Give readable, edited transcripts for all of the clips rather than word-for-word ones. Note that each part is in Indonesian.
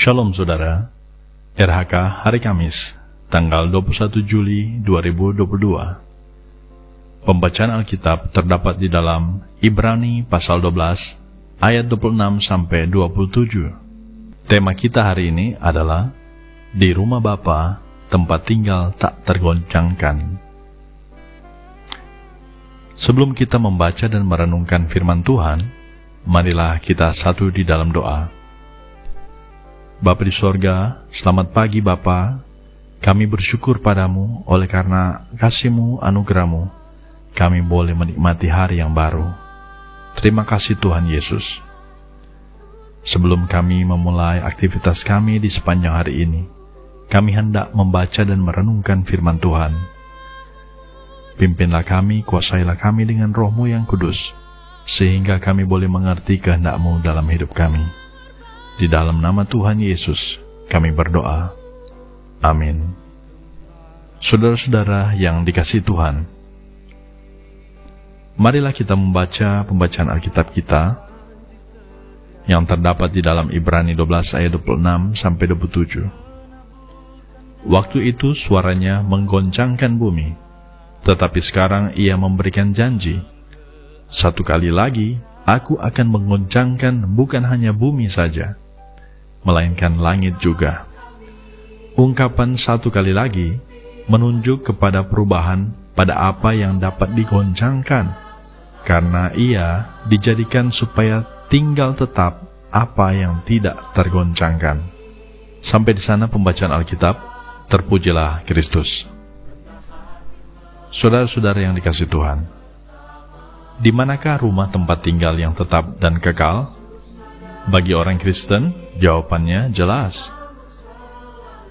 Shalom saudara, RHK hari Kamis, tanggal 21 Juli 2022. Pembacaan Alkitab terdapat di dalam Ibrani pasal 12, ayat 26-27. Tema kita hari ini adalah di rumah Bapa, tempat tinggal tak tergoncangkan. Sebelum kita membaca dan merenungkan firman Tuhan, marilah kita satu di dalam doa. Bapa di sorga, selamat pagi Bapa. Kami bersyukur padamu oleh karena kasih-Mu, anugerah-Mu, kami boleh menikmati hari yang baru. Terima kasih Tuhan Yesus. Sebelum kami memulai aktivitas kami di sepanjang hari ini, kami hendak membaca dan merenungkan firman Tuhan. Pimpinlah kami, kuasailah kami dengan Roh-Mu yang kudus, sehingga kami boleh mengerti kehendak-Mu dalam hidup kami. Di dalam nama Tuhan Yesus, kami berdoa. Amin. Saudara-saudara yang dikasihi Tuhan, marilah kita membaca pembacaan Alkitab kita yang terdapat di dalam Ibrani 12 ayat 26-27. Waktu itu suaranya menggoncangkan bumi, tetapi sekarang ia memberikan janji. Satu kali lagi, aku akan menggoncangkan bukan hanya bumi saja, melainkan langit juga. Ungkapan satu kali lagi menunjuk kepada perubahan pada apa yang dapat digoncangkan, karena ia dijadikan supaya tinggal tetap apa yang tidak tergoncangkan. Sampai di sana pembacaan Alkitab. Terpujilah Kristus. Saudara-saudara yang dikasihi Tuhan, di manakah rumah tempat tinggal yang tetap dan kekal? Bagi orang Kristen, jawabannya jelas.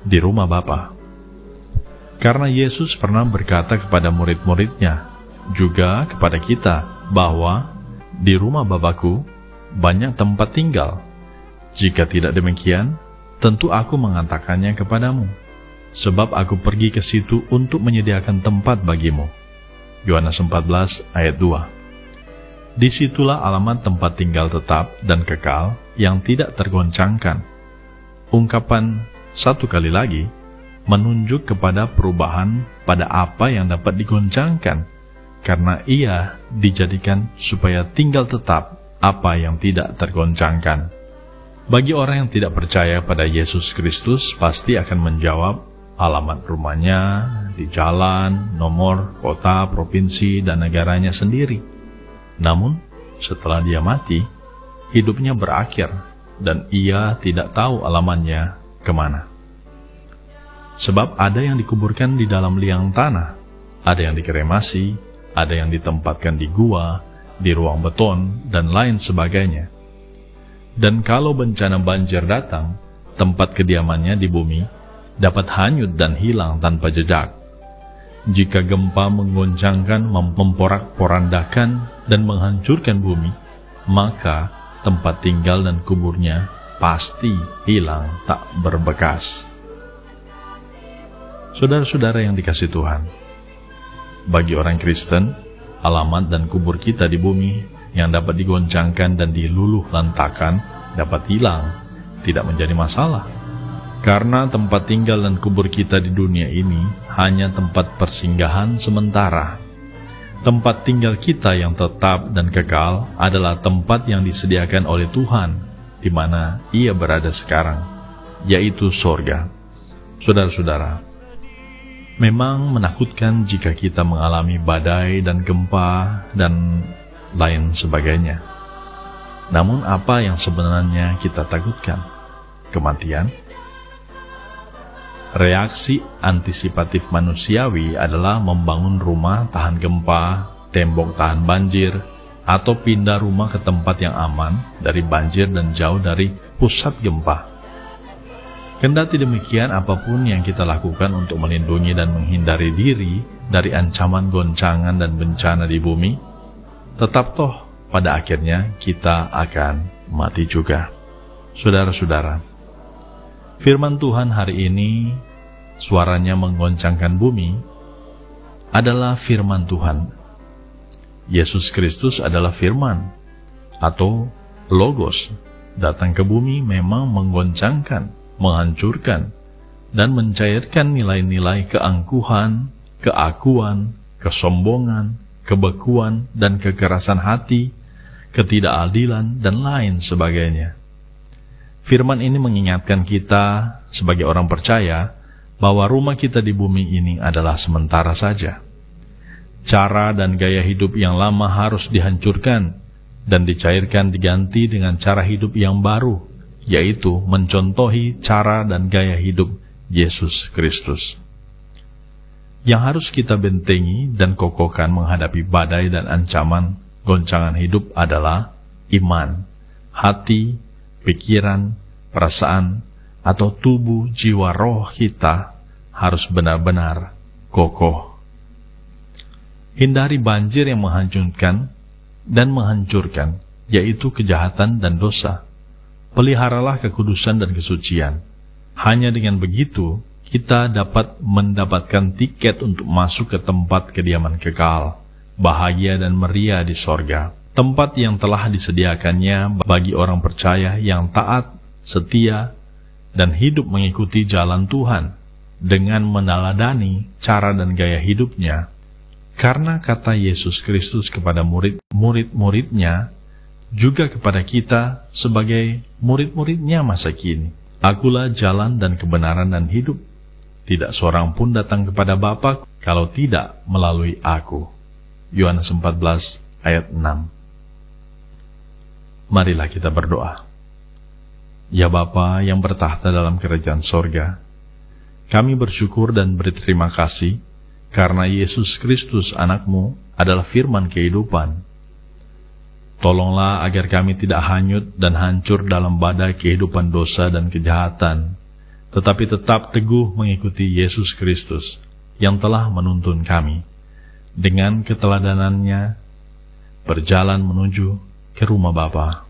Di rumah Bapa. Karena Yesus pernah berkata kepada murid-muridnya, juga kepada kita, bahwa di rumah Bapa-Ku banyak tempat tinggal. Jika tidak demikian, tentu aku mengatakannya kepadamu, sebab aku pergi ke situ untuk menyediakan tempat bagimu. Yohanes 14 ayat 2. Disitulah alamat tempat tinggal tetap dan kekal yang tidak tergoncangkan. Ungkapan satu kali lagi menunjuk kepada perubahan pada apa yang dapat digoncangkan, karena ia dijadikan supaya tinggal tetap apa yang tidak tergoncangkan. Bagi orang yang tidak percaya pada Yesus Kristus pasti akan menjawab alamat rumahnya di jalan, nomor, kota, provinsi, dan negaranya sendiri. Namun, setelah dia mati, hidupnya berakhir, dan ia tidak tahu alamatnya kemana. Sebab ada yang dikuburkan di dalam liang tanah, ada yang dikremasi, ada yang ditempatkan di gua, di ruang beton, dan lain sebagainya. Dan kalau bencana banjir datang, tempat kediamannya di bumi dapat hanyut dan hilang tanpa jejak. Jika gempa menggoncangkan, memporak-porandakan, dan menghancurkan bumi, maka tempat tinggal dan kuburnya pasti hilang tak berbekas. Saudara-saudara yang dikasihi Tuhan, bagi orang Kristen, alamat dan kubur kita di bumi yang dapat digoncangkan dan diluluh lantakan dapat hilang, tidak menjadi masalah. Karena tempat tinggal dan kubur kita di dunia ini hanya tempat persinggahan sementara. Tempat tinggal kita yang tetap dan kekal adalah tempat yang disediakan oleh Tuhan, di mana Ia berada sekarang, yaitu sorga. Saudara-saudara, memang menakutkan jika kita mengalami badai dan gempa dan lain sebagainya. Namun apa yang sebenarnya kita takutkan? Kematian? Reaksi antisipatif manusiawi adalah membangun rumah tahan gempa, tembok tahan banjir, atau pindah rumah ke tempat yang aman dari banjir dan jauh dari pusat gempa. Kendati demikian, apapun yang kita lakukan untuk melindungi dan menghindari diri dari ancaman goncangan dan bencana di bumi, tetap toh pada akhirnya kita akan mati juga. Saudara-saudara, firman Tuhan hari ini, suaranya menggoncangkan bumi, adalah firman Tuhan. Yesus Kristus adalah firman, atau Logos, datang ke bumi memang menggoncangkan. menghancurkan, dan mencairkan nilai-nilai keangkuhan, keakuan, kesombongan, kebekuan, dan kekerasan hati, ketidakadilan, dan lain sebagainya. Firman ini mengingatkan kita sebagai orang percaya bahwa rumah kita di bumi ini adalah sementara saja. Cara dan gaya hidup yang lama harus dihancurkan dan dicairkan diganti dengan cara hidup yang baru, yaitu mencontohi cara dan gaya hidup Yesus Kristus. Yang harus kita bentengi dan kokohkan menghadapi badai dan ancaman goncangan hidup adalah iman, hati, pikiran, perasaan, atau tubuh, jiwa, roh kita harus benar-benar kokoh. Hindari banjir yang menghancurkan, yaitu kejahatan dan dosa. Peliharalah kekudusan dan kesucian. Hanya dengan begitu, kita dapat mendapatkan tiket untuk masuk ke tempat kediaman kekal, bahagia dan meriah di sorga. Tempat yang telah disediakannya bagi orang percaya yang taat, setia, dan hidup mengikuti jalan Tuhan dengan meneladani cara dan gaya hidupnya. Karena kata Yesus Kristus kepada murid-muridnya, juga kepada kita sebagai murid-muridnya masa kini, Akulah jalan dan kebenaran dan hidup. Tidak seorang pun datang kepada Bapa kalau tidak melalui Aku. Yohanes 14 ayat 6. Marilah kita berdoa. Ya Bapa yang bertahta dalam kerajaan sorga, kami bersyukur dan berterima kasih karena Yesus Kristus anak-Mu adalah firman kehidupan. Tolonglah agar kami tidak hanyut dan hancur dalam badai kehidupan dosa dan kejahatan, tetapi tetap teguh mengikuti Yesus Kristus yang telah menuntun kami. Dengan keteladanannya, berjalan menuju ke rumah Bapa,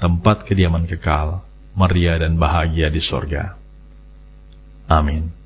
tempat kediaman kekal, meriah dan bahagia di sorga. Amin.